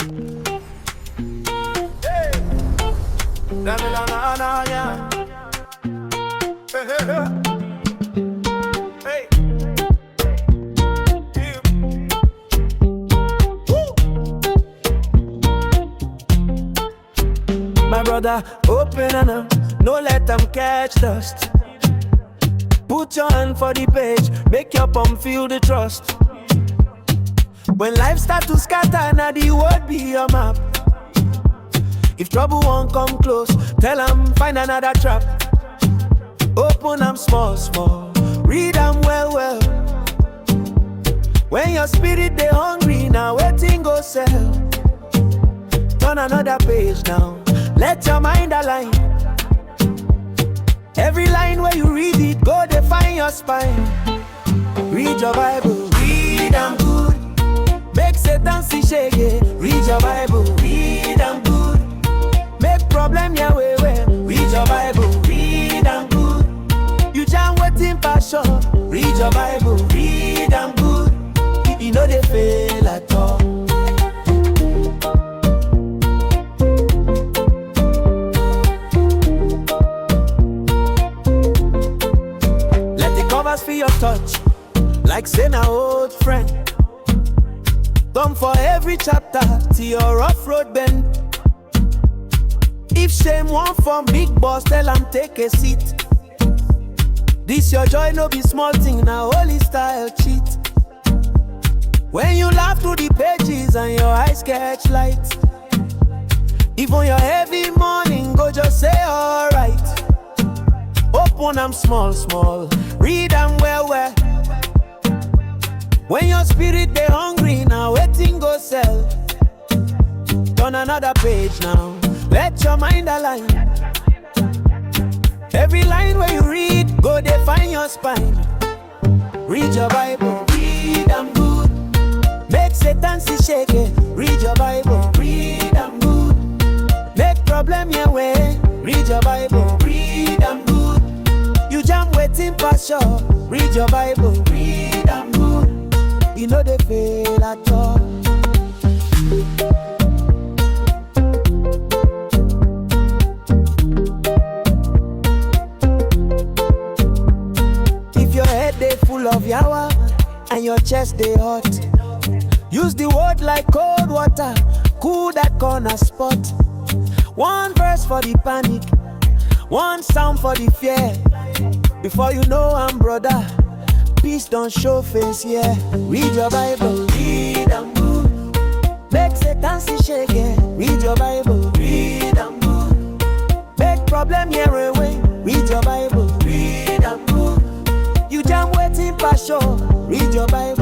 Hey, la la la la yeah. Hey, hey, hey. Hey. Woo. My brother, open and no let them catch dust. Put your hand for the page, make your palm feel the trust. When life start to scatter, now the word be your map. If trouble won't come close, tell them find another trap. Open them small, small, read them well, well. When your spirit they hungry, now waiting go sell. Turn another page now, let your mind align. Every line where you read it, go define your spine. Read your Bible, read them good. Make Satan see shake it. Read your Bible, read them good. Make problem your way, way. Read your Bible, read them good. You jam waiting for sure. Read your Bible, read them good. You know they fail at all. For your touch, like saying an old friend. Come for every chapter to your rough road bend. If shame won't from big boss, tell them take a seat. This your joy no be small thing, now holy style cheat. When you laugh through the pages and your eyes catch light, even your heavy morning go just say alright. Open them small, small, read them well, well. When your spirit they hungry, now waiting go sell. Turn another page now, let your mind align. Every line where you read, go define your spine. Read your Bible, read them good. Make Satan see shake it. Read your Bible, read them good. Make problem your way. Read your Bible, read them good. You jam waiting for sure. Read your Bible, read them good. You know they fail at all. If your head they full of yawa and your chest they hot, use the word like cold water, cool that corner spot. One verse for the panic, one sound for the fear. Before you know I'm brother, peace don't show face, yeah. Read your Bible, read them good. Make Satan see shake it. Read your Bible, read them good. Make problem here away. Read your Bible, read them good. You jam waiting for sure. Read your Bible.